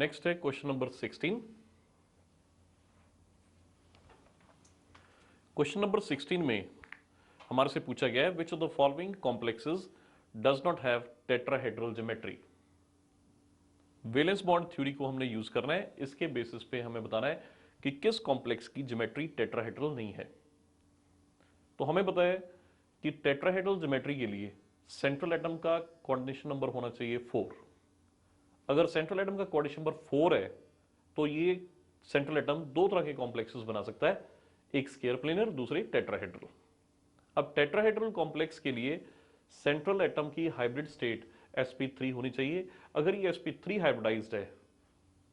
Next है question number 16। Question number 16 में हमारे से पूछा गया है which of the following complexes does not have tetrahedral geometry. Valence bond theory को हमने यूज करना है, इसके बेसिस पे हमें बताना है कि किस कॉम्प्लेक्स की ज्योमेट्री टेट्राहेड्रल नहीं है। तो हमें पता है कि टेट्राहेड्रल ज्योमेट्री के लिए सेंट्रल एटम का कोऑर्डिनेशन नंबर होना चाहिए 4। अगर सेंट्रल एटम का कोऑर्डिनेशन नंबर 4 है तो ये सेंट्रल एटम दो तरह के कॉम्प्लेक्सेस बना सकता है, एक स्क्वायर प्लेनर, दूसरे टेट्राहेड्रल। अब टेट्राहेड्रल कॉम्प्लेक्स के लिए सेंट्रल एटम की हाइब्रिड स्टेट sp3 होनी चाहिए। अगर ये sp3 हाइब्रिडाइज्ड है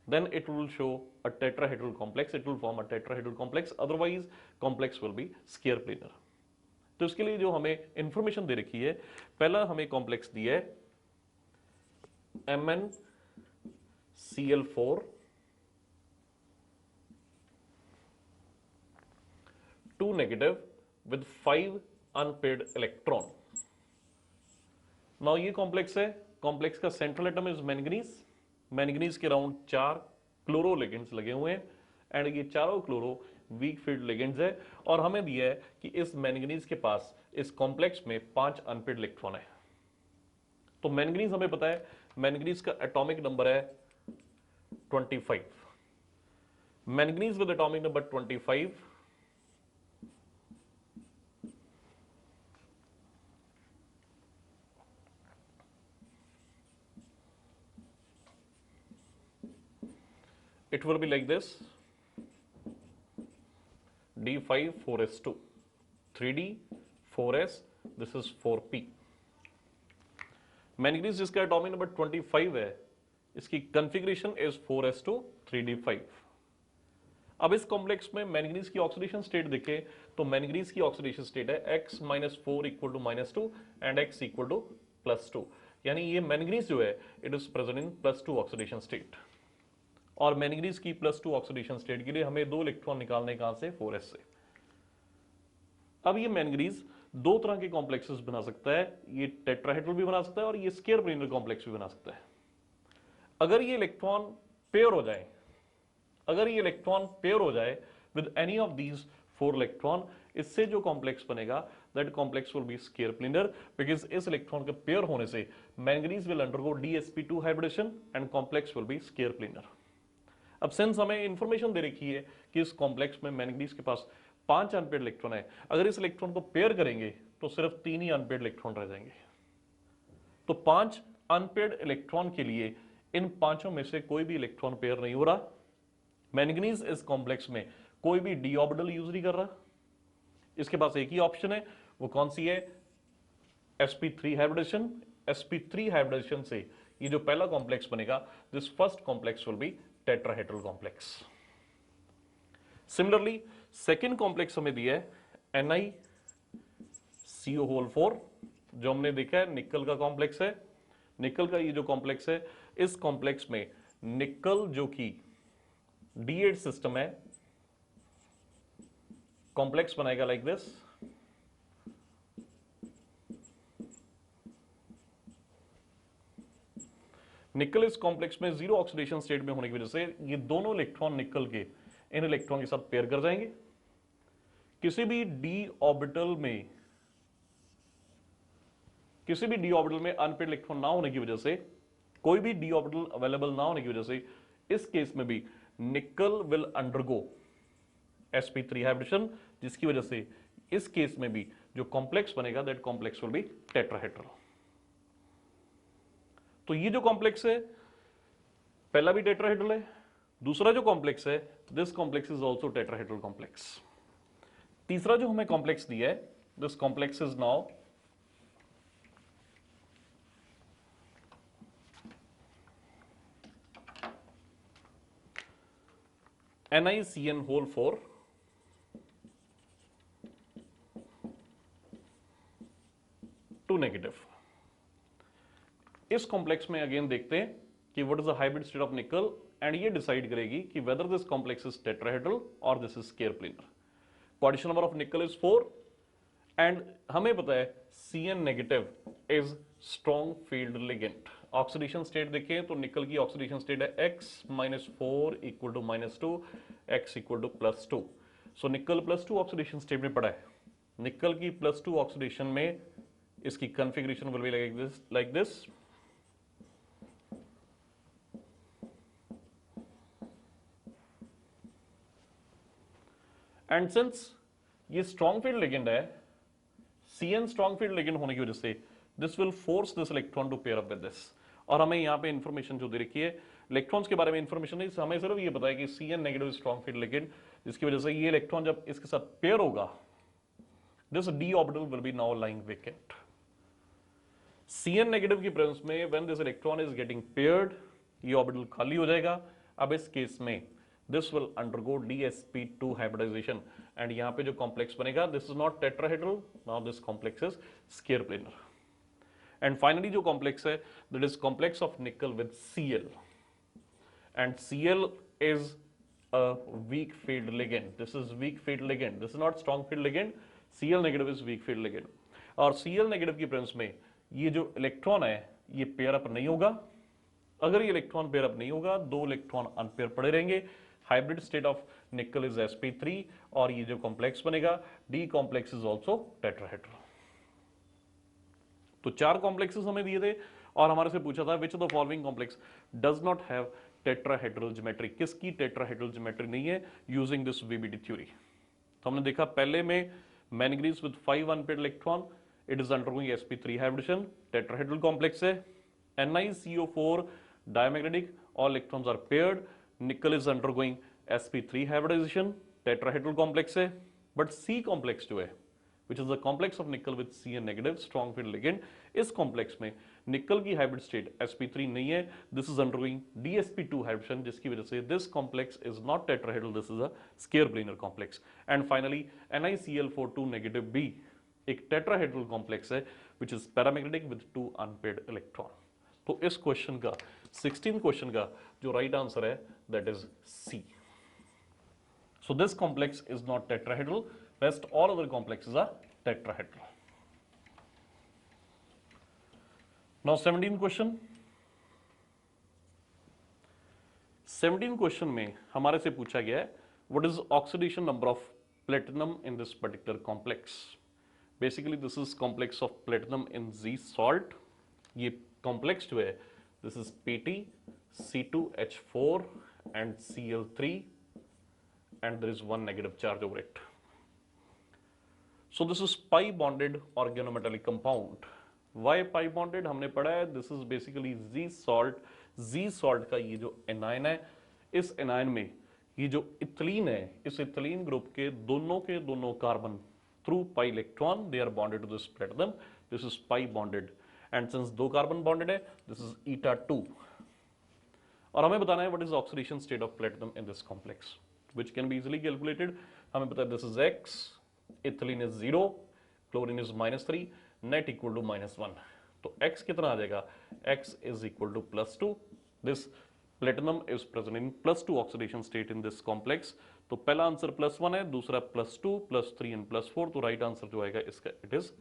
then it will show a tetrahedral complex, it will form a tetrahedral complex, otherwise complex will be square planar। तो इसके लिए जो हमें इंफॉर्मेशन दे रखी है, पहला हमें कॉम्प्लेक्स दिया है MnCl4 2 negative with 5 unpaired electron। Now ये कॉम्प्लेक्स है, कॉम्प्लेक्स का central atom is manganese, manganese के राउंड 4 क्लोरो लिगेंड्स लगे हुए हैं एंड ये चारों क्लोरो वीक फील्ड लिगेंड्स है। और हमें दिया है कि इस मैंगनीज के पास इस कॉम्प्लेक्स में 5 अनपेड इलेक्ट्रॉन है। तो मैंगनीज हमें पता है, मैंगनीज का एटॉमिक नंबर है 25। Manganese with atomic number 25 it will be like this D5 4s2 3D 4s, this is 4p। Manganese जिसका एटॉमिक नंबर 25 है, इसकी कॉन्फ़िगरेशन इज 4s2 3d5। अब इस कॉम्प्लेक्स में मैंगनीज की ऑक्सीडेशन स्टेट देखें तो मैंगनीज की ऑक्सीडेशन स्टेट है x - 4 equal to -2 and x equal to +2, यानी ये मैंगनीज जो है it is present in +2 oxidation state. और मैंगनीज की +2 ऑक्सीडेशन स्टेट के लिए हमें 2 इलेक्ट्रॉन निकालने कहां से, 4s से। अब ये मैंगनीज दो तरह के कॉम्प्लेक्सेस बना सकता है, ये टेट्राहेड्रल भी बना सकता है और ये स्क्वायर प्लेनर कॉम्प्लेक्स भी बना सकता है। अगर ये इलेक्ट्रॉन पेयर हो जाए, अगर ये इलेक्ट्रॉन पेयर हो जाए with any of these 4 electron, इससे जो कॉम्प्लेक्स बनेगा that complex will be square planar, because इस इलेक्ट्रॉन के पेयर होने से manganese will undergo dsp2 hybridisation and complex will be square planar. अब सिंस हमें इंफॉर्मेशन दे रखी है कि इस कॉम्प्लेक्स में मैंगनीज के पास 5 अनपेड इलेक्ट्रॉन है, अगर इस इलेक्ट्रॉन को पेयर करेंगे तो सिर्फ 3 ही अनपेड इलेक्ट्रॉन रह जाएंगे। तो 5 अनपेड इलेक्ट्रॉन के लिए इन पांचों में से कोई भी इलेक्ट्रॉन पेयर नहीं हो रहा। मैंगनीज इस कॉम्प्लेक्स में कोई भी डी ऑर्बिटल यूज नहीं कर रहा। इसके पास एक ही ऑप्शन है, वो कौन सी है, sp3 हाइब्रिडेशन। sp3 हाइब्रिडेशन से ये जो पहला कॉम्प्लेक्स बनेगा, this first complex will B tetrahedral complex. Similarly second complex हमें दिया है NiCO4, जो हमने देखा है निकल का कॉम्प्लेक्स है। निकल का ये जो कॉम्प्लेक्स है, इस कॉम्प्लेक्स में निकल जो कि D8 सिस्टम है, कॉम्प्लेक्स बनाएगा लाइक दिस। निकल इस कॉम्प्लेक्स में जीरो ऑक्सीडेशन स्टेट में होने की वजह से ये दोनों इलेक्ट्रॉन निकल के इन इलेक्ट्रॉन के साथ पेयर कर जाएंगे। किसी भी डी ऑर्बिटल में अनपेड इलेक्ट्रॉन ना होने की वजह से, कोई भी डी ऑर्बिटल अवेलेबल ना होने की वजह से, इस केस में भी निकल विल अंडरगो sp3 हाइब्रिडेशन, जिसकी वजह से इस केस में भी जो कॉम्प्लेक्स बनेगा that complex will B tetrahedral. तो ये जो कॉम्प्लेक्स है पहला भी टेट्राहेड्रल है, दूसरा जो कॉम्प्लेक्स है this complex is also tetrahedral complex. तीसरा जो हमें कॉम्प्लेक्स दिया है, this complex is now NiCN4 2 negative. इस कॉम्प्लेक्स में अगेन देखते हैं कि what is the hybrid state of nickel, and ये डिसाइड करेगी कि whether this complex is tetrahedral और this is square planar. Coordination number of nickel is 4 and हमें पता है Cn negative is strong field ligand. Oxidation state देखें तो nickel की ऑक्सीडेशन स्टेट है x-4 equal to -2, x equal to +2। So nickel +2 oxidation state में पड़ा है। निकल की +2 ऑक्सीडेशन में इसकी configuration will be like this. And since ये स्ट्रॉन्ग फील्ड लिगेंड है, CN स्ट्रॉन्ग फील्ड लिगेंड होने की वजह से this will force this electron to pair up with this. और हमें यहाँ पे इंफॉर्मेशन जो दे रखी है इलेक्ट्रॉन्स के बारे में इंफॉर्मेशन नहीं, हमें सिर्फ ये पता है कि CN negative strong field ligand, जिसकी वजह से ये इलेक्ट्रॉन जब इसके साथ पेयर होगा this d orbital will be now lying vacant. CN negative की प्रेजेंस में when this electron is getting paired ये ऑर्बिटल खाली हो जाएगा। अब इस केस में this will undergo dsp2 hybridization and यहां पे जो कॉम्प्लेक्स बनेगा this is not tetrahedral, now this complex is square planar. And finally जो कॉम्प्लेक्स है दैट इज कॉम्प्लेक्स ऑफ निकल with Cl and Cl is a weak field ligand. This is weak field ligand. This is not strong field ligand. Cl negative is weak field ligand. और Cl negative की presence में ये जो electron है ये pair up नहीं होगा। अगर ये इलेक्ट्रॉन पेयर अप नहीं होगा, दो इलेक्ट्रॉन अनपेयर पड़े रहेंगे। Hybrid state of nickel is sp3 और ये जो कॉम्प्लेक्स बनेगा D complex is also tetrahedral. तो 4 कॉम्प्लेक्सेस हमें दिए थे और हमारे से पूछा था विच of the following complex does not have tetrahedral geometry, किसकी टेट्राहेड्रल ज्योमेट्री नहीं है यूजिंग दिस VBD थ्योरी। तो हमने देखा पहले में manganese with 5 unpaired electron, it is undergoing sp3 hybridisation, tetrahedral complex है। NiCO4 diamagnetic, all electrons are paired, nickel is undergoing sp3 hybridisation, tetrahedral complex है। बट C कॉम्प्लेक्स जो है which is the complex of nickel with Cn negative strong field ligand, इस complex में निकल की hybrid state sp3 नहीं है, this is undergoing dsp2 hybridisation, जिसकी वजह से this complex is not tetrahedral, this is a square planar complex. And finally NiCl4 negative B एक टेट्राहेड्रल कॉम्प्लेक्स है which is paramagnetic with 2 unpaired electron। तो इस question का 16th क्वेश्चन का जो राइट आंसर है that is C। So this complex is not tetrahedral, rest all other complexes are tetrahedral. Now 17th question। 17th question में हमारे से पूछा गया है what is oxidation number of platinum in this particular complex। Basically this is complex of platinum in Z salt। ये complex जो है this is Pt, C2H4 and Cl3 and there is one negative charge over it। So this is pi bonded organometallic compound। Why pi bonded हमने पढ़ा है, this is basically Z salt। Z salt का ये जो anion है, इस anion में ये जो इथिलीन है, इस इथिलीन ग्रुप के दोनों carbon through pi electron they are bonded to this platinum, this is pi bonded and since दो कार्बन बॉन्डेड है दिस इज eta2। और हमें बताना है what is oxidation state of platinum in this complex which can be easily calculated। हमें पता है this is X, ethylene is 0, chlorine is -3, net equal to -1। तो X कितना आ जाएगा, X is equal to +2। this platinum is present in +2 oxidation state in this complex। तो पहला answer +1 है, दूसरा +2, +3 एंड +4। तो राइट आंसर जो आएगा इसका it is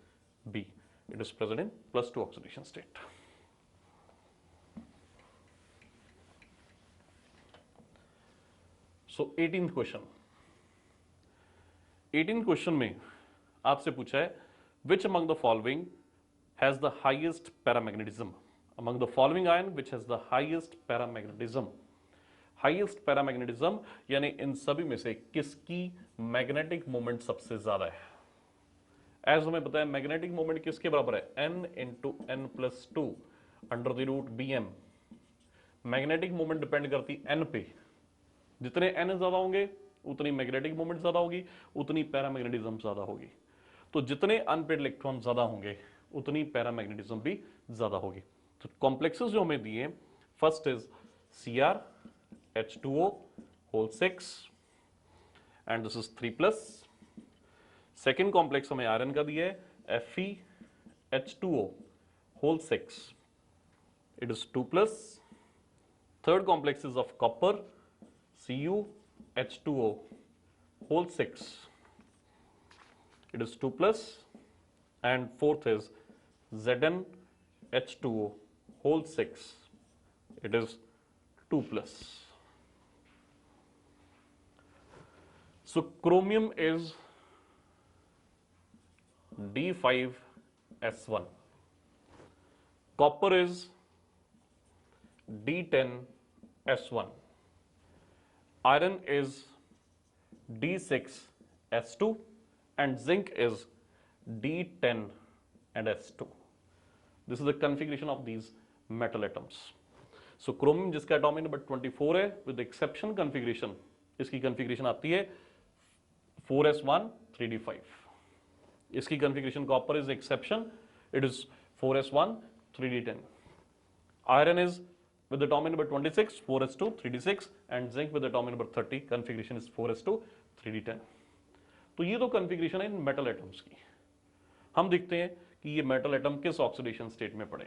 B, it is present in +2 oxidation state. So 18th question. 18th question में आपसे पूछा है which among the following has the highest paramagnetism, among the following ion which has the highest paramagnetism। highest paramagnetism यानी इन सभी में से किसकी magnetic moment सबसे ज्यादा है। एज हमें पता है मैग्नेटिक मोमेंट किसके बराबर है, n into n+2 under the root bm। Magnetic moment depend करती n पे, जितने n ज्यादा होंगे उतनी मैग्नेटिक मोमेंट ज्यादा होगी, उतनी पैरामैग्नेटिज्म ज्यादा होगी। तो जितने अनपेयर्ड इलेक्ट्रॉन ज्यादा होंगे उतनी पैरामैग्नेटिज्म भी ज्यादा होगी। तो कॉम्प्लेक्सेस जो हमें दिए, first is CrH2O whole 6 and this is 3+। Second complex हमें आयरन का दिया है FeH2O whole 6, it is 2+। Third complex is of copper CuH2O whole 6, it is 2+। and fourth is ZnH2O whole 6, it is 2 plus. So chromium is D5S1, copper is D10S1, iron is D6S2, and zinc is D10 and S2. This is the configuration of these metal atoms. So chromium जिसका atomic number 24 है, with the exception configuration, इसकी configuration आती है 4s1 3d5. इसकी configuration copper is the exception, it is 4s1 3d10. Iron is with the atomic number 26 4s2 3d6, and zinc with the atomic number 30 configuration is 4s2 3d10. तो ये तो configuration है इन metal atoms की. हम देखते हैं कि ये मेटल एटम किस ऑक्सीडेशन स्टेट में पड़े.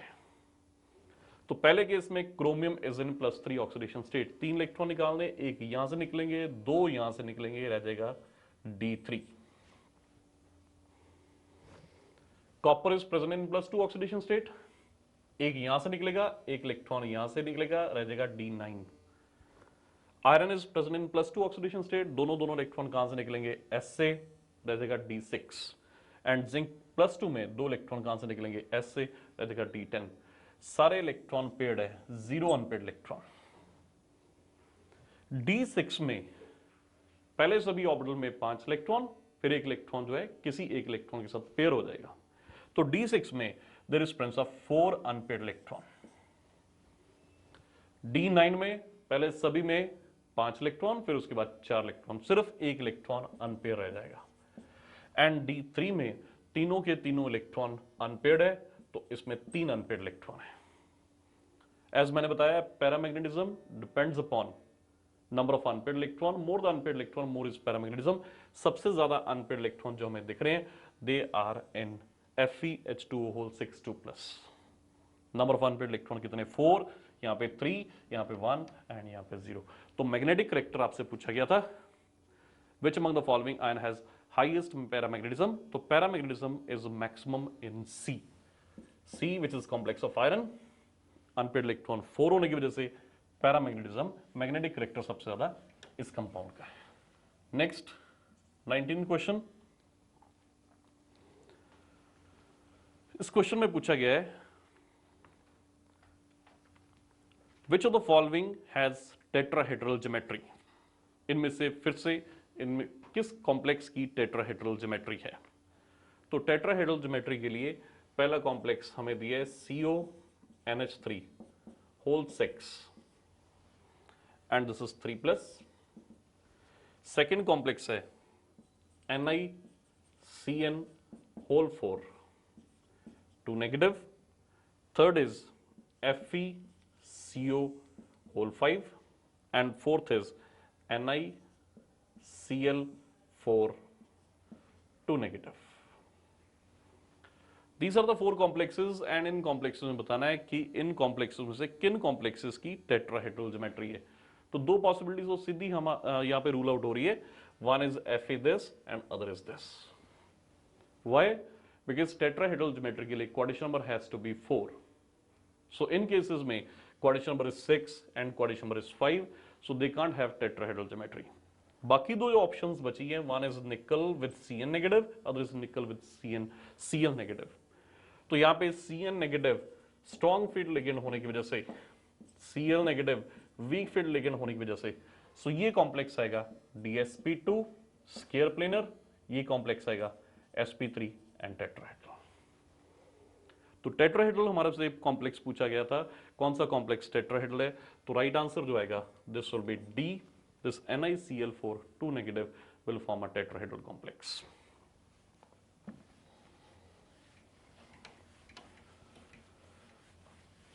तो पहले केस में chromium is in +3 oxidation state. 3 electron निकालने, एक यहां से निकलेंगे, 2 यहां से निकलेंगे, रह जाएगा D3. Copper is present in +2 oxidation state. एक यहां से निकलेगा, एक इलेक्ट्रॉन यहां से निकलेगा, रह जाएगा D9. Iron is present in +2 oxidation state. दोनों इलेक्ट्रॉन कहां से निकलेंगे, S से, रह जाएगा D6. एंड जिंक +2 में 2 इलेक्ट्रॉन कहां से निकलेंगे, S से, रह जाएगा D10. सारे इलेक्ट्रॉन पेयर्ड है, 0 अनपेयर्ड इलेक्ट्रॉन. D6 में पहले सभी ऑर्बिटल में 5 इलेक्ट्रॉन, फिर एक इलेक्ट्रॉन जो है किसी एक इलेक्ट्रॉन के साथ पेयर हो जाएगा. तो D6 में there is presence of 4 unpaired electron. D9 में पहले सभी में 5 इलेक्ट्रॉन, फिर उसके बाद 4 इलेक्ट्रॉन, सिर्फ एक इलेक्ट्रॉन अनपेयर रह जाएगा. एंड D3 में तीनों के तीनों इलेक्ट्रॉन अनपेयर्ड है, तो इसमें 3 अनपेयर्ड इलेक्ट्रॉन है. एज मैंने बताया, paramagnetism depends upon number of unpaired electron. More the unpaired electron more is paramagnetism. सबसे ज्यादा अनपेयर्ड इलेक्ट्रॉन जो हमें दिख रहे हैं, they are in FeH2O whole 6 2 plus. Number of unpaired electron कितने, 4, यहाँ पे 3, यहाँ पे 1 एंड यहाँ पे 0. तो मैग्नेटिक करेक्टर आपसे पूछा गया था, which among the following ion has highest paramagnetism. तो paramagnetism is maximum in C which is complex of iron. Unpaired electron 4 होने की वजह से पैरामैग्नेटिज्म, मैग्नेटिक करेक्टर सबसे ज्यादा इस कंपाउंड का है. Next 19 question. इस क्वेश्चन में पूछा गया है, which of the following has tetrahedral geometry. इनमें से फिर से इनमें किस कॉम्प्लेक्स की टेट्राहेड्रल ज्योमेट्री है. तो टेट्राहेड्रल ज्योमेट्री के लिए पहला कॉम्प्लेक्स हमें दिया है CONH3 whole 6 and this is 3 plus. Second complex है NiCN whole 4 2 negative. Third is FeCO whole 5 and fourth is NiCl4 2 negative. These are the 4 complexes and in complexes में बताना है कि इन complexes में से किन complexes की tetrahedral geometry है. तो 2 possibilities वो सीधी हम यहाँ पे rule out हो रही है. One is Fe this and other is this. Why? Because tetrahedral geometry के लिए quadrature number has to be 4. So in cases में quadrature number is 6 and quadrature number is 5, so they can't have tetrahedral geometry. बाकी 2 options बची हैं, one is nickel with Cn negative, other is nickel with Cl negative. तो यहाँ पे Cn negative strong field ligand होने की वजह से, Cl negative week field ligand होने की वजह से, सो ये कॉम्प्लेक्स आएगा DsP2 स्क्वायर प्लेनर, ये कॉम्प्लेक्स आएगा sp3 एंड टेट्राहेड्रल. तो टेट्राहेड्रल हमारे से कॉम्प्लेक्स पूछा गया था, कौन सा कॉम्प्लेक्स टेट्राहेड्रल है. तो राइट आंसर जो आएगा, this will be D. This NiCl4 2 negative will form a tetrahedral complex.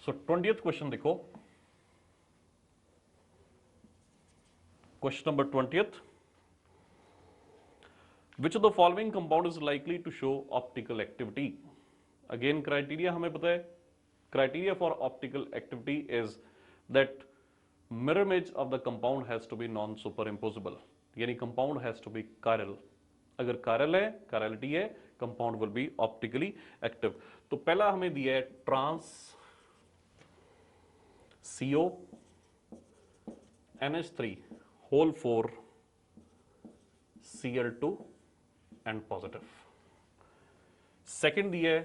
So 20th question देखो, question number 20th. Which of the following compound is likely to show optical activity? Again criteria हमें पता है, criteria for optical activity is that mirror image of the compound has to be non-superimposable, यानी compound has to be chiral. अगर chiral है, chirality है, compound will be optically active. तो पहला हमें दिया है CO NH3 whole 4 Cl2 and positive. Second दिया है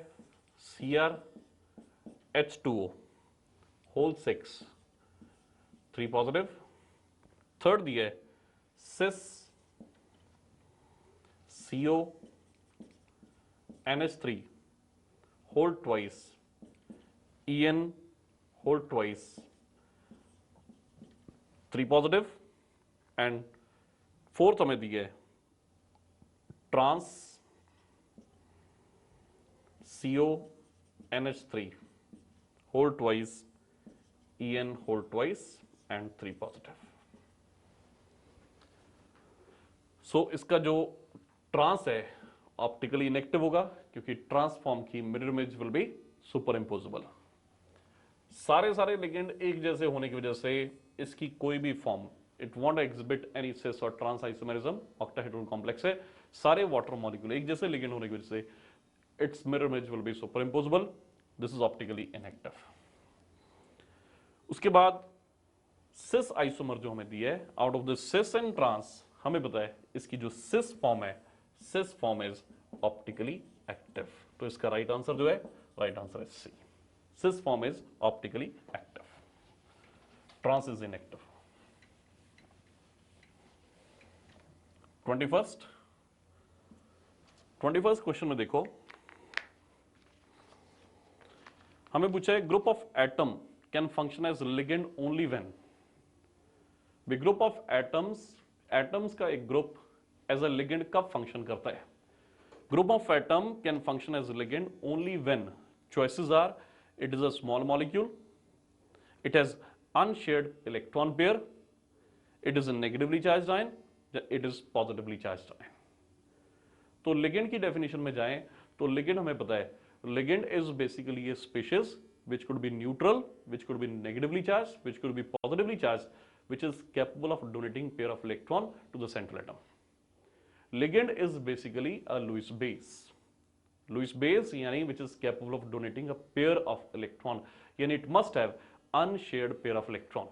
CrH2O whole 6 3 positive. थर्ड दिया है cis CO NH3 whole twice En whole twice 3 positive. And fourth हमें दिया है trans CO NH3 whole twice En whole twice and 3 positive. सो इसका जो trans है ऑप्टिकली इनेक्टिव होगा क्योंकि ट्रांसफॉर्म की mirror image will be superimposable. सारे लिगेंड एक जैसे होने की वजह से इसकी कोई भी form it won't exhibit any cis और ट्रांस आइसोमेरिज्म. ऑक्टाहेड्रल कॉम्प्लेक्स है, सारे वाटर मॉलिक्यूल एक जैसे लिगेंड होने की वजह से its mirror image will be superimposable. This is optically inactive. उसके बाद सिस आइसोमर जो हमें दिया है out of the cis and trans हमें पता है इसकी जो सिस फॉर्म है cis form is optically active. तो इसका राइट आंसर जो है राइट आंसर है C. Cis form is optically active, trans is inactive. 21st question में देखो हमें पूछा है group of atom can function as ligand only when. Group of atoms का एक ग्रुप एज अ लिगेंड कब फंक्शन करता है. Group of atom can function as ligand only when choices are it is a small molecule, it has unshared electron pair, it is a negatively charged ion, it is positively charged ion. तो ligand की definition में जाएं तो ligand हमें पता है ligand is basically A species which could be neutral, which could be negatively charged, which could be positively charged, which is capable of donating pair of electron to the central atom. Ligand is basically a Lewis base. Lewis base यानी which is capable of donating a pair of electron, यानी it must have unshared pair of electron.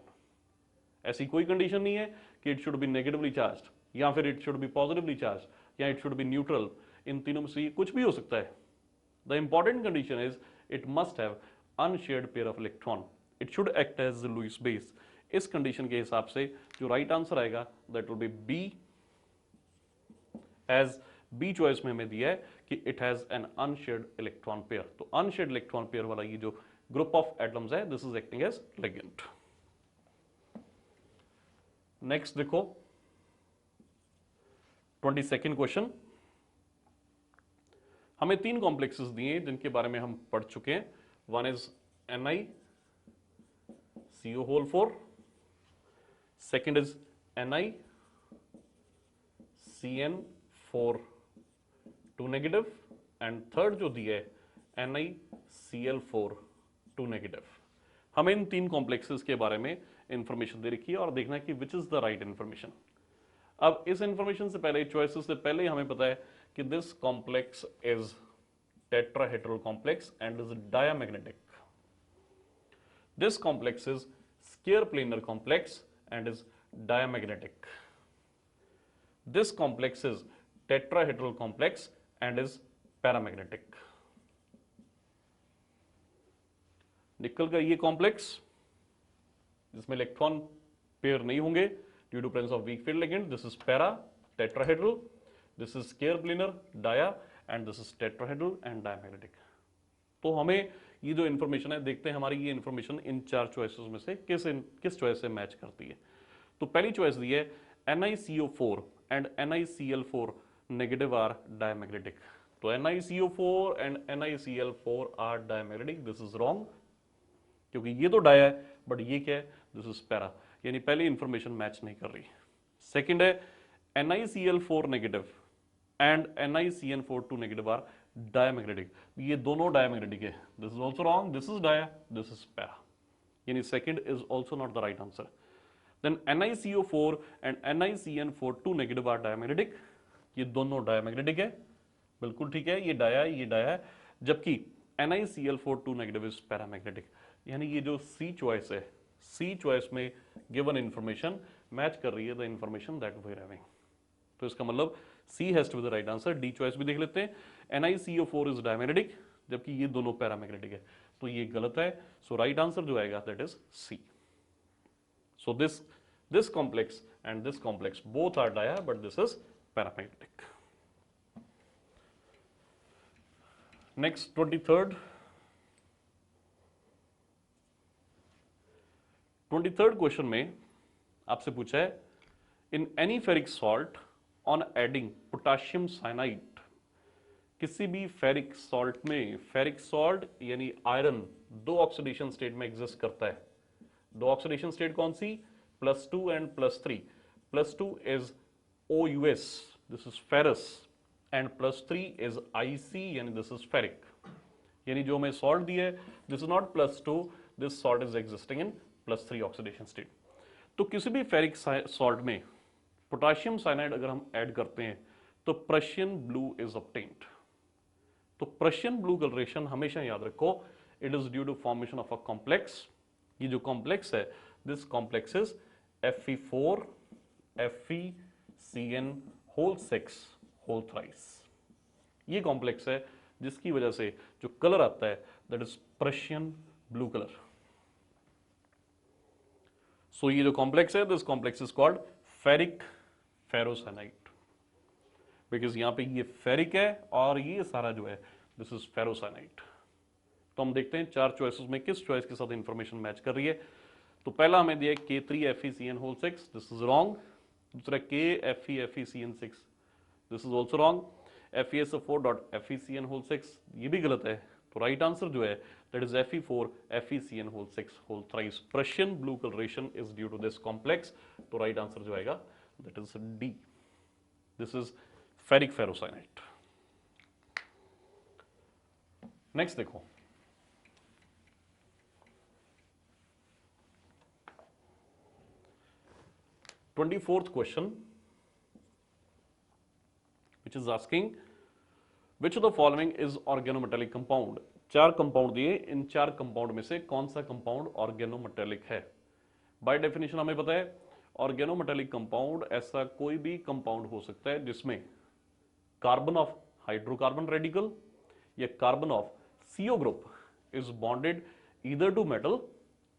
ऐसी कोई condition नहीं है कि it should be negatively charged या फिर it should be positively charged या it should be neutral. इन तीनों में से कुछ भी हो सकता है. The important condition is it must have unshared pair of electron. It should act as the Lewis base. इस कंडीशन के हिसाब से जो राइट आंसर आएगा that will be B. As B choice में हमें दिया है कि it has an unshared electron pair. तो अनशेयर्ड इलेक्ट्रॉन पेयर वाला ये जो ग्रुप ऑफ एटम्स है this is acting as ligand. Next देखो 22nd क्वेश्चन. हमें 3 कॉम्प्लेक्सेस दिए जिनके बारे में हम पढ़ चुके हैं. One is NiCO whole 4, second is NiCN4 2 negative and third जो दिया है NiCl4 2 नेगेटिव. हमें इन 3 कॉम्प्लेक्सेस के बारे में इंफॉर्मेशन दे रखी है और देखना है कि which is the right information. अब इस इंफॉर्मेशन से पहले चॉइसेस से पहले हमें पता है कि this complex is tetrahedral complex and is diamagnetic. This complex is square planar complex and is diamagnetic. This complex is tetrahedral complex and is paramagnetic. निकल का ये कॉम्प्लेक्स जिसमें इलेक्ट्रॉन पेयर नहीं होंगे due to presence of weak field ligand. This is para tetrahedral, this is square planar dia and this is tetrahedral and diamagnetic. तो हमें ये जो इन्फॉर्मेशन है देखते हैं हमारी ये इन्फॉर्मेशन इन 4 चॉइसेस में से किस चॉइस से मैच करती है. तो पहली चॉइस दी है NiCO4 and NiCl4 negative are diamagnetic. तो NiCO4 and NiCl4 are diamagnetic. This is wrong क्योंकि ये तो डाया है बट ये क्या है दिस इज पैरा, यानी पहली इंफॉर्मेशन मैच नहीं कर रही. सेकंड है NiCl4 negative and NiCN4 2 negative are diamagnetic. ये दोनों डायमैग्नेटिक है. This is also wrong. This is dia, this is para, यानी second is also not the right answer. Then NiCO4 and NiCN4 2 negative are diamagnetic. ये दोनों diamagnetic है, बिल्कुल ठीक है. ये डाया है, जबकि NiCl4 2 नेगेटिव इज पैरामैग्नेटिक. यानी ये जो सी चॉइस है सी चॉइस में गिवन इंफॉर्मेशन मैच कर रही है the information that we are having. तो इसका मतलब C has to be the right answer. D choice भी देख लेते हैं। NiCO4 इज डायमैग्नेटिक, जबकि ये दोनों पैरामैग्नेटिक है, तो ये गलत है। सो राइट आंसर जो आएगा that is C. So this complex and this complex both are dia, but this is paramagnetic. Next 23rd question में आपसे पूछा है in any ferric salt on adding potassium cyanide. किसी भी फेरिक सॉल्ट में, ferric salt यानी iron दो oxidation state में एग्जिस्ट करता है। दो ऑक्सीडेशन स्टेट कौन सी? +2 and +3। +2 is OUS, this is ferrous, and +3 is IC, यानी दिस इज फेरिक। यानी जो हमें सॉल्ट दिया है, this is not +2, this salt is existing in +3 oxidation state. तो किसी भी फेरिक सॉल्ट में पोटाशियम साइनाइड अगर हम ऐड करते हैं तो प्रशियन ब्लू इज ऑब्टेन्ड। तो प्रशियन ब्लू कलरेशन हमेशा याद रखो, it is due to formation of a complex. ये जो कॉम्प्लेक्स है, this complex is Fe4 FeCN whole 6 whole thrice. ये कॉम्प्लेक्स है जिसकी वजह से जो कलर आता है that is Prussian blue colour. So ये जो कॉम्प्लेक्स है, this complex is called ferric ferrocyanide, because यहां पे ये फेरिक है और ये सारा जो है दिस इज फेरोसाइनाइड। तो हम देखते हैं चार चॉइसेस में किस चॉइस के साथ इंफॉर्मेशन मैच कर रही है। तो पहला हमें दिया K3 FeCN whole 6, this is wrong. दूसरा K Fe FeCN 6, this is also wrong. FeSO4.FeCN whole 6, ये भी गलत है। तो राइट आंसर जो है that is Fe4 FeCN whole 6 whole thrice. Prussian blue colouration is due to this complex. तो right answer जो आएगा that is D, this is ferric ferrocyanide. Next देखो, twenty fourth question which is asking which of the following is organometallic compound। चार compound दिए, इन चार compound में से कौन सा कंपाउंड ऑर्गेनोमेटेलिक है। बाय डेफिनेशन हमें पता है ऑर्गेनोमेटेलिक कंपाउंड ऐसा कोई भी कंपाउंड हो सकता है जिसमें कार्बन ऑफ हाइड्रोकार्बन रेडिकल या carbon of CO group is bonded either to metal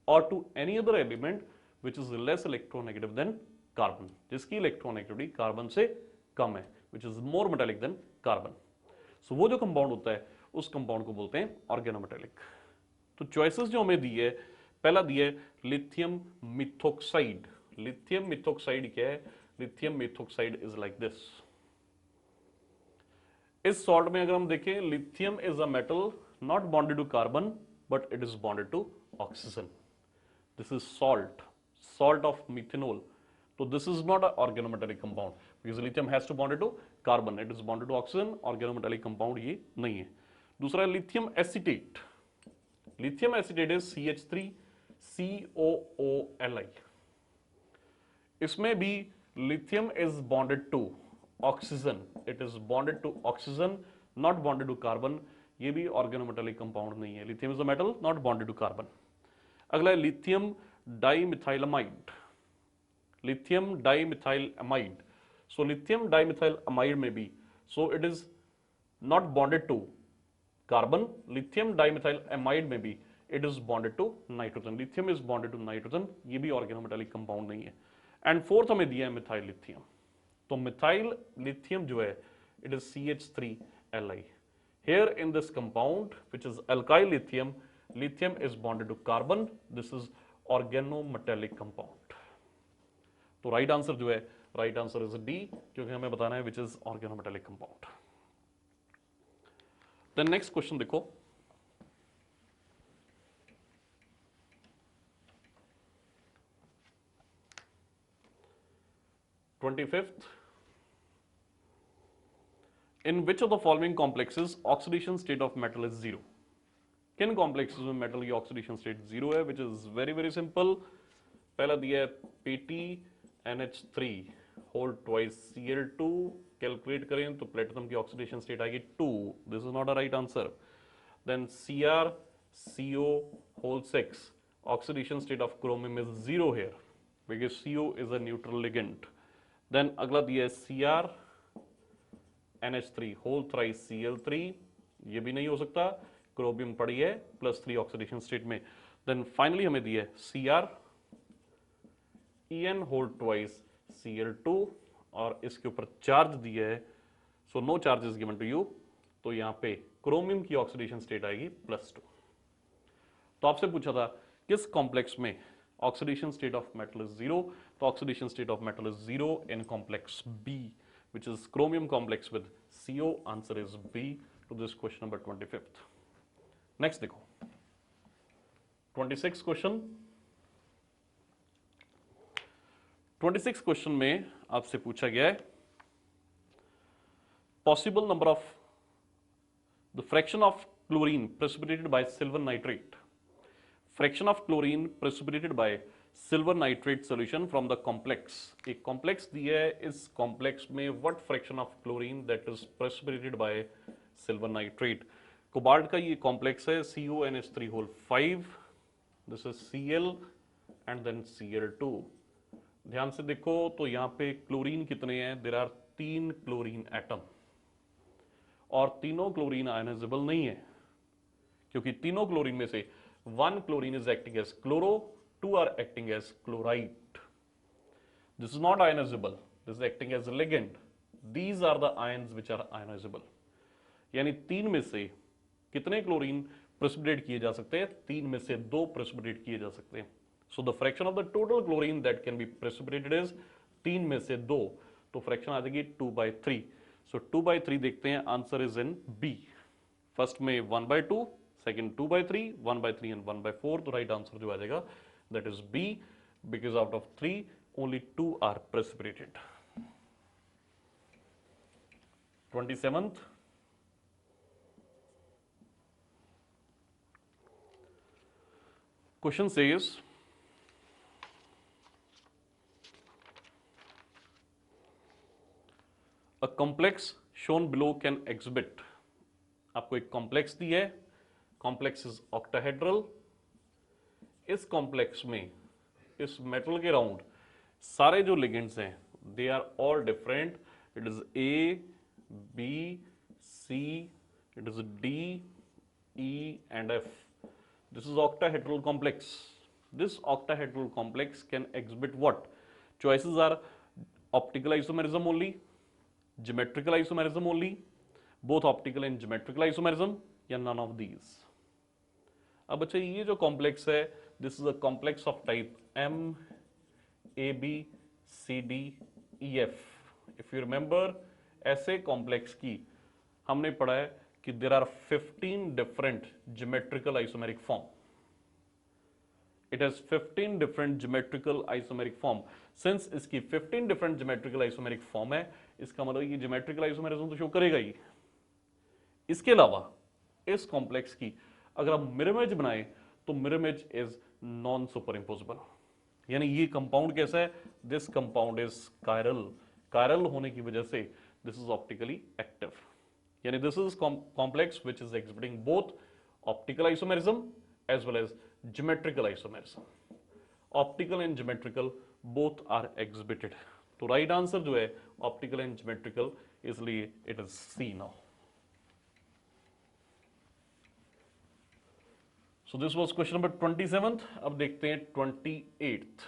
और to any other element which is less electronegative than carbon, जिसकी इलेक्ट्रोनेगेटिविटी कार्बन से कम है, which is more metallic than carbon. So वो जो compound होता है उस कंपाउंड को बोलते हैं ऑर्गेनोमेटेलिक। तो चॉइसेस जो हमें दी है, पहला दिया है लिथियम मिथोक्साइड। लिथियम मिथोक्साइड क्या है? Lithium methoxide is like this. इस सॉल्ट में अगर हम देखें, lithium is a metal not bonded to carbon but it is bonded to oxygen. This is salt, salt of methanol. So this is not an organometallic compound because lithium has to bond it to carbon, it is bonded to oxygen। organometallic compound ये नहीं है। दूसरा lithium acetate। lithium acetate is CH3COOLI। इसमें भी lithium is bonded to oxygen, it is bonded to oxygen not bonded to carbon। ये भी organometallic compound नहीं है। lithium is a metal not bonded to carbon। अगला है lithium dimethylamide. Lithium dimethylamide, so lithium dimethylamide में भी so it is not bonded to carbon. Lithium dimethylamide में भी it is bonded to nitrogen. Lithium is bonded to nitrogen, ये भी organometallic compound नहीं है। एंड फोर्थ हमें दिया है मिथाइल लिथियम। तो मिथाइल लिथियम जो है it is CH3Li। here in this compound which is alkyl lithium, lithium is bonded to carbon, this is organometallic compound। तो राइट आंसर जो है, राइट आंसर इज डी, क्योंकि हमें बताना है which is organometallic compound. Then next question देखो, twenty fifth, in which of the following complexes oxidation state of metal is zero. किन complexes में मेटल की ऑक्सीडेशन स्टेट जीरो है? Which is very very simple. पहला दिया है PtNH3 whole twice Cl2, calculate करें तो प्लेटिनम की ऑक्सीडेशन स्टेट आएगी 2, this is not a right answer. Then CrCO whole 6, oxidation state of chromium is 0 here because CO is a neutral ligand. Then अगला दिया है Cr NH3 whole thrice Cl3, ये भी नहीं हो सकता, क्रोमियम पड़ी है +3 ऑक्सीडेशन स्टेट में. देन फाइनली हमें दिया है Cr En whole twice Cl2 और इसके ऊपर चार्ज दिया है, so no charge is given to you, तो यहाँ पे क्रोमियम की ऑक्सीडेशन स्टेट आएगी +2. तो आपसे पूछा था किस कॉम्प्लेक्स में oxidation state of metal is 0, तो oxidation state of metal is 0 in complex B which is chromium complex with CO. Answer is B to this question number 25th. Next देखो 26 question. 26 question में आपसे पूछा गया है possible number of the fraction of chlorine precipitated by silver nitrate. Fraction of chlorine precipitated by silver nitrate solution from the complex. एक complex दिया है, इस कॉम्प्लेक्स में what fraction of chlorine that is precipitated by silver nitrate. Cobalt का ये complex है CONH3 whole 5, this is Cl and then Cl2. ध्यान से देखो तो यहाँ पे क्लोरीन कितने हैं, देयर आर 3 क्लोरीन एटम और तीनों क्लोरीन आयनाइजेबल नहीं है क्योंकि तीनों क्लोरीन में से 1 chlorine is acting as chloro, 2 are acting as chloride. This is not ionizable. This is acting as a ligand. These are the ions which are ionizable. यानी 3 में से कितने क्लोरीन प्रेसिपिटेट किए जा सकते हैं, 3 में से 2 प्रेसिपिटेट किए जा सकते हैं. So the fraction of the total chlorine that can be precipitated is 3 में से 2, तो फ्रैक्शन आ जाएगी 2/3. सो 2/3 देखते हैं, answer is in B. First में 1/2, सेकेंड 2/3, 1/3 एंड 1/4, तो राइट आंसर जो आ जाएगा that is B because out of 3 only 2 are precipitated. 27th question says a complex shown below can exhibit. आपको एक कॉम्प्लेक्स दी है, कॉम्प्लेक्स इज ऑक्टाहेड्रल. इस complex में इस मेटल के राउंड सारे जो लिगेंड्स हैं they are all different. It is A, B, C, it is D, E and F. This is octahedral complex. This octahedral complex can exhibit what? Choices are optical isomerism only, geometrical isomerism only, both optical and geometrical isomerism, या none of these. अब बच्चे ये जो complex है, this is a complex of type M, AB, CD, EF. If you remember ऐसे complex की हमने पढ़ा है कि there are 15 different geometrical isomeric form. It has 15 different geometrical isomeric form. Since इसकी 15 डिफरेंट ज्योमेट्रिकल आइसोमेरिक फॉर्म है, इसका मतलब ये ज्योमेट्रिकल आइसोमेरिज्म तो शो करेगा ही. इसके अलावा इस कॉम्प्लेक्स की अगर आप मिरर इमेज बनाए तो mirror image is non superimposable. यानी ये कंपाउंड कैसा है, this compound is chiral. Chiral होने की वजह से दिस इज ऑप्टिकली एक्टिव. यानी this is complex which is exhibiting both optical isomerism as well as geometrical isomerism. Optical and geometrical both are exhibited. तो राइट आंसर जो है optical and geometrical, इसलिए it is C now. So this was question number 27th. अब देखते हैं 28th.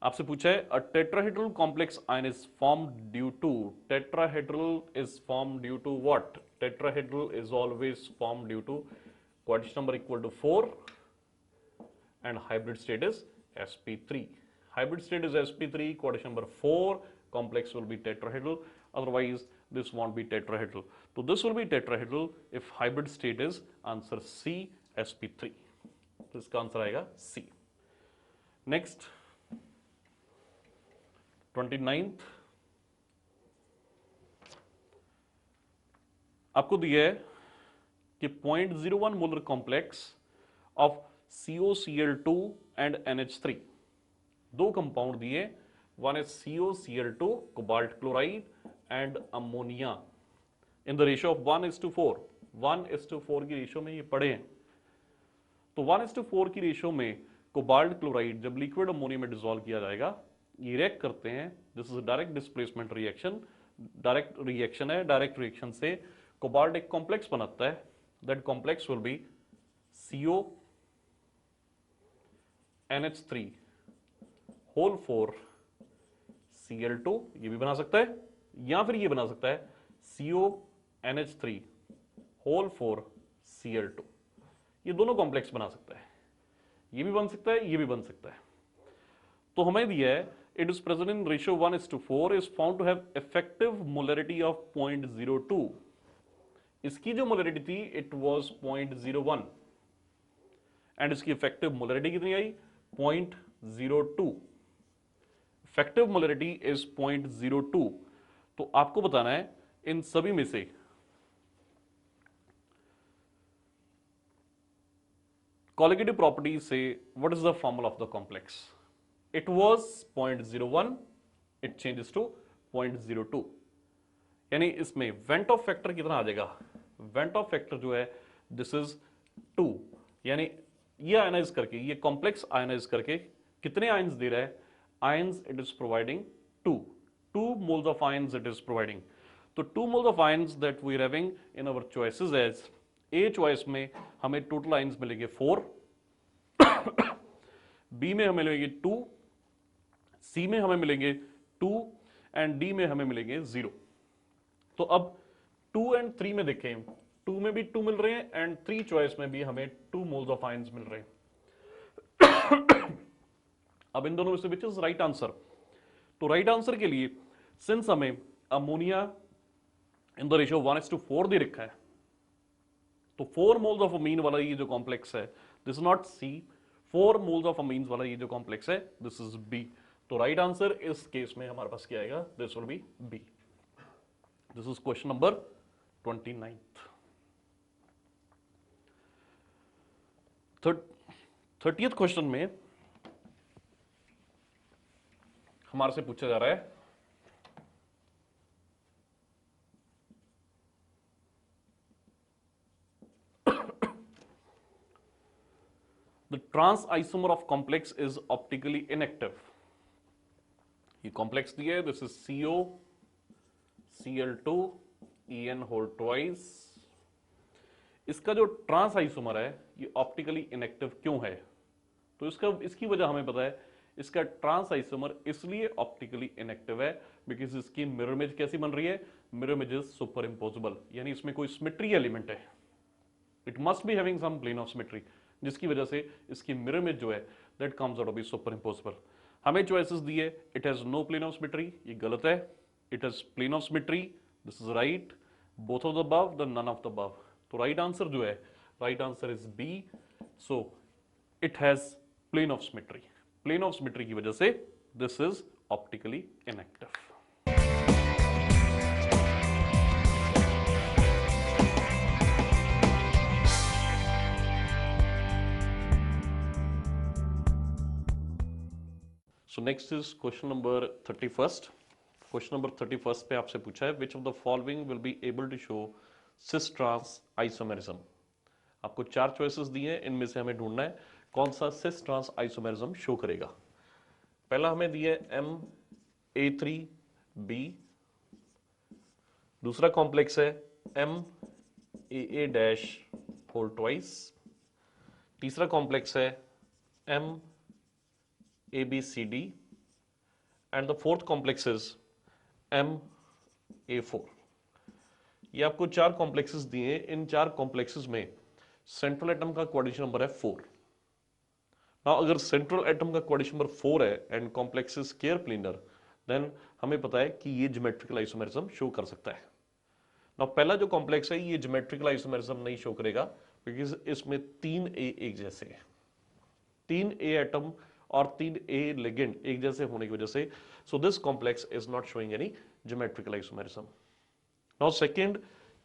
आपसे पूछा है a tetrahedral complex ion is formed due to. Tetrahedral is formed due to what? Tetrahedral is always formed due to coordinate number equal to 4 and hybrid state is sp3. Hybrid state is sp3, coordinate number 4, complex will be tetrahedral, otherwise this won't be tetrahedral. So this will be tetrahedral if hybrid state is answer C, sp3. तो इसका answer आएगा C. Next 29th. आपको दिया है कि 0.01 molar complex of COCl2 and NH3. दो compound दिए, one is COCl2 cobalt chloride and ammonia in the ratio of 1:4. 1:4 की रेशियो में ये पड़े हैं. तो 1:4 की रेशियो में कोबाल्ट क्लोराइड जब लिक्विड अमोनिया में डिसॉल्व किया जाएगा, ये रिएक्ट करते हैं, this is direct displacement reaction, direct reaction है, डायरेक्ट रिएक्शन से कोबाल्ट एक कॉम्प्लेक्स बनाता है, that complex will be CO NH3 whole 4 Cl2, ये भी बना सकता है, या फिर ये बना सकता है CO NH3 होल 4 Cl2, ये दोनों कॉम्प्लेक्स बना सकता है, ये भी बन सकता है, ये भी बन सकता है। तो हमें दिया है it is present in ratio 1:4, is found to have effective molarity of 0.02। इसकी जो मोलरिटी थी इट वाज 0.01 एंड इसकी इफेक्टिव मोलरिटी कितनी आई 0.02। Effective molarity is 0.02। तो आपको बताना है इन सभी में से कोलिगेटिव प्रॉपर्टी से what is the formula of the complex. It was 0.01, it changes to 0.02, यानी इसमें वेंट ऑफ फैक्टर कितना आ जाएगा, वेंट ऑफ फैक्टर जो है दिस इज 2, यानी ये आयनाइज करके, ये कॉम्प्लेक्स आयनाइज करके कितने आयंस दे रहा है, ions it is providing 2 moles of ions it is providing। तो 2 moles of ions that we are having in our choices as A choice में हमें टोटल आयंस मिलेंगे 4, B में हमें मिलेंगे 2, C में हमें मिलेंगे 2 एंड D में हमें मिलेंगे 0। तो अब 2 एंड 3 में देखें, 2 में भी 2 मिल रहे हैं एंड 3 चॉइस में भी हमें 2 मोल्स ऑफ आयंस मिल रहे हैं। अब इन दोनों में से विच इज राइट आंसर। तो राइट आंसर के लिए सिंस हमें अमोनिया इन द रेशियो 1:4 दे रखा है, तो 4 मोल्स ऑफ अमीन वाला ये जो कॉम्प्लेक्स है this is not C, 4 moles of amines वाला ये जो कॉम्प्लेक्स है दिस इज B। तो राइट आंसर इस केस में हमारे पास क्या आएगा, this will B B। This is question number 29। 30th question में हमारे से पूछा जा रहा है the trans isomer of complex is optically inactive। ये कॉम्प्लेक्स दिया है, this is CO Cl2 En whole twice. इसका जो ट्रांस आइसोमर है ये ऑप्टिकली इनएक्टिव क्यों है, तो इसकी वजह हमें पता है, इसका ट्रांस आइसोमर इसलिए ऑप्टिकली इनएक्टिव है बिकॉज इसकी मिरर इमेज कैसी बन रही है, mirror image is superimposable, यानी इसमें कोई सिमेट्री एलिमेंट है, it must be having some plane of symmetry, जिसकी वजह से इसकी मिरर इमेज जो है that comes out of be superimposable. हमें चॉइसेस दिए, it has no plane of symmetry, ये गलत है, it has plane of symmetry, this is right, both of the above the none of the above. तो right answer जो है, right answer is B. So it has plane of symmetry, plane of symmetry की वजह से this is optically inactive. So next is question number 31st। Question number 31st पे आपसे पूछा है which of the following will be able to show cis trans isomerism. आपको 4 choices दिए हैं, इनमें से हमें ढूंढना है कौन सा सिस ट्रांस आइसोमेरिज्म शो करेगा। पहला हमें दिया है MA3B, दूसरा कॉम्प्लेक्स है MAA- होल ट्वाइस, तीसरा कॉम्प्लेक्स है MABCD and the fourth complex is MA4। ये आपको 4 कॉम्प्लेक्सेस दिए हैं, इन 4 कॉम्प्लेक्सेस में सेंट्रल एटम का कोऑर्डिनेशन नंबर है 4। नाउ अगर सेंट्रल एटम का कोऑर्डिनेशन नंबर 4 है and complex is square planar, then हमें पता है कि ये ज्योमेट्रिकल आइसोमेरिज्म शो कर सकता है। नाउ पहला जो कॉम्प्लेक्स है ये ज्योमेट्रिकल आइसोमेरिज्म नहीं शो करेगा बिकॉज इसमें 3A एक जैसे हैं, 3A एटम और 3A लिगेंड एक जैसे होने की वजह से, so this complex is not showing any geometrical isomerism. Now second,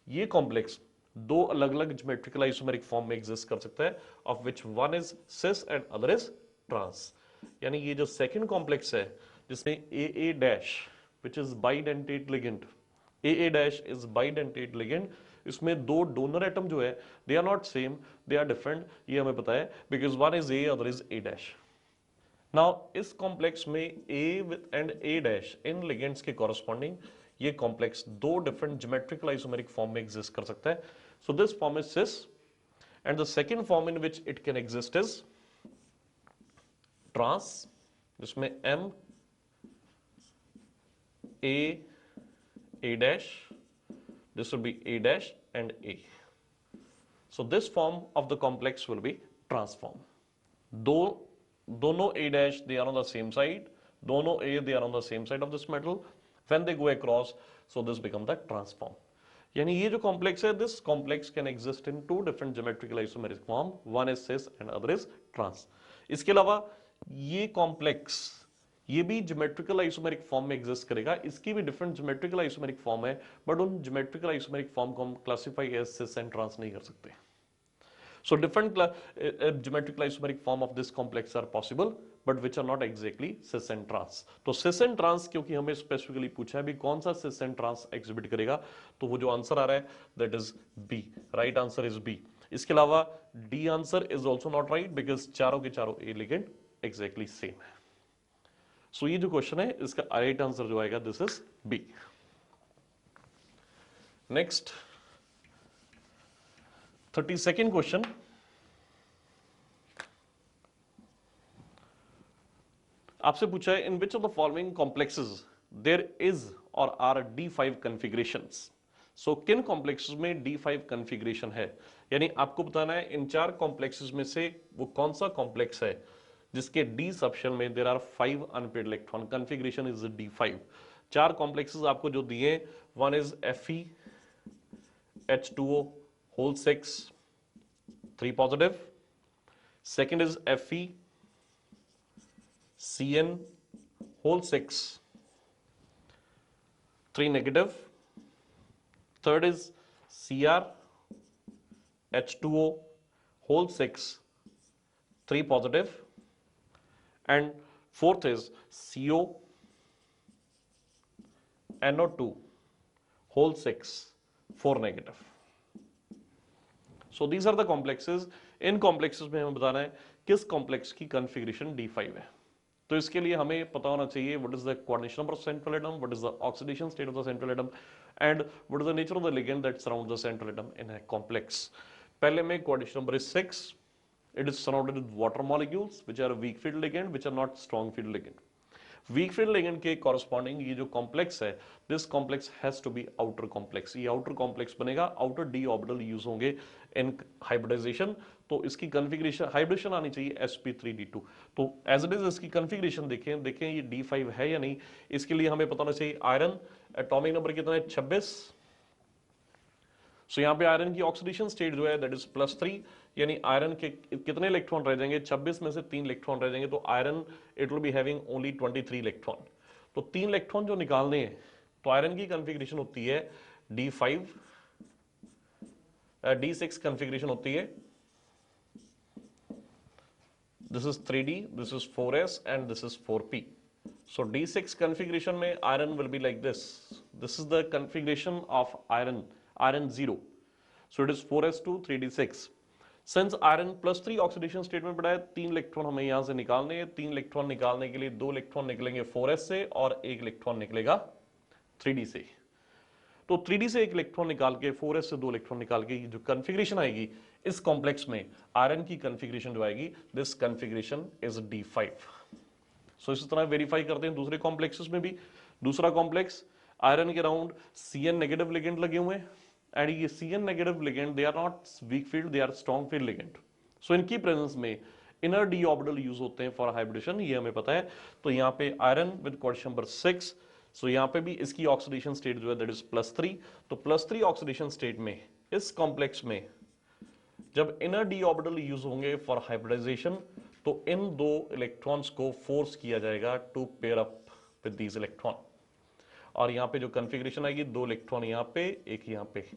ये कॉम्प्लेक्स 2 अलग अलग ज्योमेट्रिकल आइसोमेरिक फॉर्म में एग्जिस्ट कर सकता है, of which one is cis and other is trans. यानी ये जो सेकंड कॉम्प्लेक्स है जिसमें AA- which is bidentate ligand, AA- is bidentate ligand, इसमें दो डोनर एटम जो है they are not same, they are different, ये हमें पता है because one is A other is A dash. Now इस कॉम्प्लेक्स में ए एंड ए डैश इन लिगेंड्स के कॉरस्पॉन्डिंग ये कॉम्प्लेक्स दो डिफरेंट ज्योमेट्रिकल आइसोमेरिक फॉर्म में एग्जिस्ट कर सकता है। So this form is cis and the second form in which it can exist is trans, जिसमें M a dash, this will be a dash and a. So this form of the complex will be transform. दोनों a dash they are on the same side, दोनों a they are on the same side of this metal. When they go across, so this become the transform. यानी ये जो complex है, this complex can exist in two different geometrical isomeric form. One is cis and other is trans. इसके अलावा ये complex ये भी geometrical isomeric form में एग्जिस्ट करेगा, इसकी भी डिफरेंट ज्योमेट्रिकल आइसोमेरिक फॉर्म है, बट उन ज्योमेट्रिकल आइसोमेरिक फॉर्म को हम classify as cis and trans नहीं कर सकते। So different geometrical isomeric form of this complex are possible but which are not exactly cis and trans. तो cis and trans क्योंकि हमें स्पेसिफिकली पूछा है भी कौन सा सिस एंड ट्रांस एग्जिबिट करेगा, तो वो जो आंसर आ रहा है that is B, right answer is B. इसके अलावा D answer is also not right because चारों के चारों ए लिगेंड एग्जैक्टली सेम है। सो ये जो क्वेश्चन है इसका राइट आंसर जो आएगा this is B. Next 32nd question, आपसे पूछा है in which of the following complexes there is or are D5 configurations. So किन कॉम्प्लेक्सेस में D5 कॉन्फ़िगरेशन है, यानी आपको बताना है इन चार कॉम्प्लेक्सेस में से वो कौन सा कॉम्प्लेक्स है जिसके डी सबशेल में there are 5 unpaired electron, configuration is D5। चार कॉम्प्लेक्सेस आपको जो दिए, one is Fe H2O whole 6 3 positive, second is Fe Cn whole 6 3 negative, third is Cr H2O whole 6 3 positive, and fourth is CO NO2 whole 6 4 negative. So these are the complexes. In complexes में हमें बताना है किस complex की configuration D5 है। तो इसके लिए हमें पता होना चाहिए what is the coordination number of central atom, what is the oxidation state of the central atom, and what is the nature of the ligand that surrounds the central atom in a complex. पहले में coordination number is 6. It is surrounded with water molecules which are weak field ligand, which are not strong field ligand. Weak field ligand के corresponding ये जो complex है, this complex has to be outer complex. ये outer complex बनेगा, outer d orbital use होंगे in hybridization. तो इसकी configuration hybridization आनी चाहिए sp3d2. तो as it is इसकी configuration देखें ये d5 है या नहीं। इसके लिए हमें पता होना चाहिए आयरन एटॉमिक नंबर कितना है 26। सो यहाँ पे आयरन की ऑक्सीडेशन स्टेट जो है दैट इज +3, यानी आयरन के कितने इलेक्ट्रॉन रह जाएंगे, 26 में से 3 इलेक्ट्रॉन रह जाएंगे, तो iron it will be having only 23 electron. तो 3 इलेक्ट्रॉन जो निकालने हैं तो आयरन की कॉन्फ़िगरेशन होती है D5 D6 कॉन्फ़िगरेशन होती है, this is 3D, this is 4s and this is 4p। So D6 configuration में iron will be like this is the configuration of iron 0, so it is 4s2 3d6। since iron +3 oxidation state में पड़ा है, 3 electron हमें यहां से निकालने हैं। 3 electron निकालने के लिए 2 इलेक्ट्रॉन निकलेंगे 4s से और 1 इलेक्ट्रॉन निकलेगा 3d से। तो 3d से 1 इलेक्ट्रॉन निकाल के 4s से 2 इलेक्ट्रॉन निकाल के जो कॉन्फ़िगरेशन आएगी इस कॉम्प्लेक्स में आयरन की कॉन्फ़िगरेशन जो आएगी दिस कॉन्फ़िगरेशन इज D5। सो इसी तरह वेरीफाई करते हैं दूसरे कॉम्प्लेक्सेस में भी। दूसरा कॉम्प्लेक्स आयरन के अराउंड Cn नेगेटिव लिगेंड लगे हुए हैं एंड ये Cn negative ligand they are not weak field, they are strong field ligand. So इनकी प्रेजेंस में इनर डी ऑर्बिटल यूज होते हैं फॉर हाइब्रिडेशन, ये हमें पता है। तो यहाँ पे आयरन विद कोऑर्डिनेशन नंबर 6, सो यहाँ पे भी इसकी ऑक्सीडेशन स्टेट जो है दैट इज +3। तो +3 ऑक्सीडेशन स्टेट में इस कॉम्प्लेक्स में जब इनर डी ऑर्बिटल यूज होंगे फॉर हाइब्रिडाइजेशन तो इन 2 इलेक्ट्रॉन्स को फोर्स किया जाएगा to pair up with these electron, और यहां पे जो कॉन्फ़िगरेशन आएगी 2 इलेक्ट्रॉन यहां पे, एक यहां पे।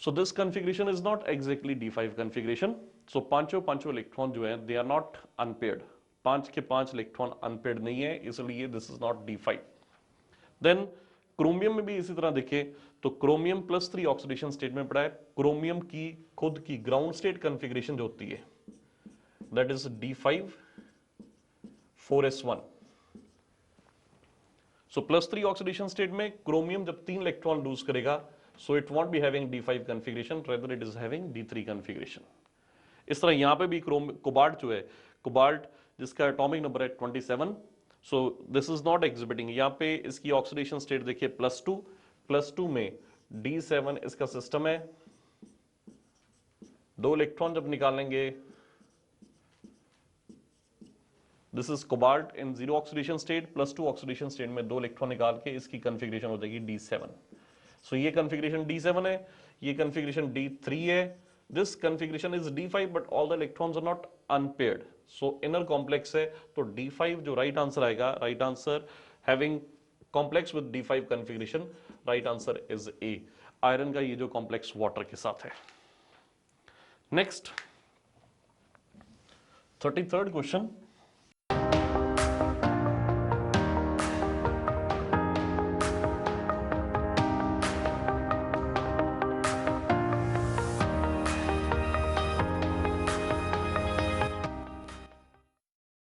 So this configuration is not exactly D5 configuration. So पांचों इलेक्ट्रॉन जो है दे आर नॉट अनपेयर्ड, 5 के 5 इलेक्ट्रॉन अनपेयर्ड नहीं है, इसलिए this is not D5। Then chromium में भी इसी तरह देखें तो क्रोमियम +3 ऑक्सीडेशन स्टेट में पड़ा है। क्रोमियम की खुद की ग्राउंड स्टेट कॉन्फ़िगरेशन जो होती है that is D5 4s1। So +3 oxidation state में क्रोमियम जब 3 इलेक्ट्रॉन लूज करेगा, so it won't be having D5 configuration, rather it is having D3 configuration. इस तरह यहां पे भी कोबाल्ट जो है, कोबाल्ट जिसका एटॉमिक नंबर है 27, so this is not exhibiting. यहां पे इसकी ऑक्सीडेशन स्टेट देखिए +2 में D7 इसका सिस्टम है। 2 इलेक्ट्रॉन जब निकालेंगे, this is cobalt in 0 oxidation state, +2 oxidation state में 2 इलेक्ट्रॉन निकाल के इसकी कॉन्फ़िगरेशन हो जाएगी D7। सो ये कॉन्फ़िगरेशन D7 है, ये कॉन्फ़िगरेशन D3 है। This configuration is D5 but all the electrons are not unpaired, so inner complex है। तो D5 जो राइट आंसर आएगा, right answer having complex with D5 configuration, right answer is A. Iron का ये जो complex water के साथ है। Next 33rd question,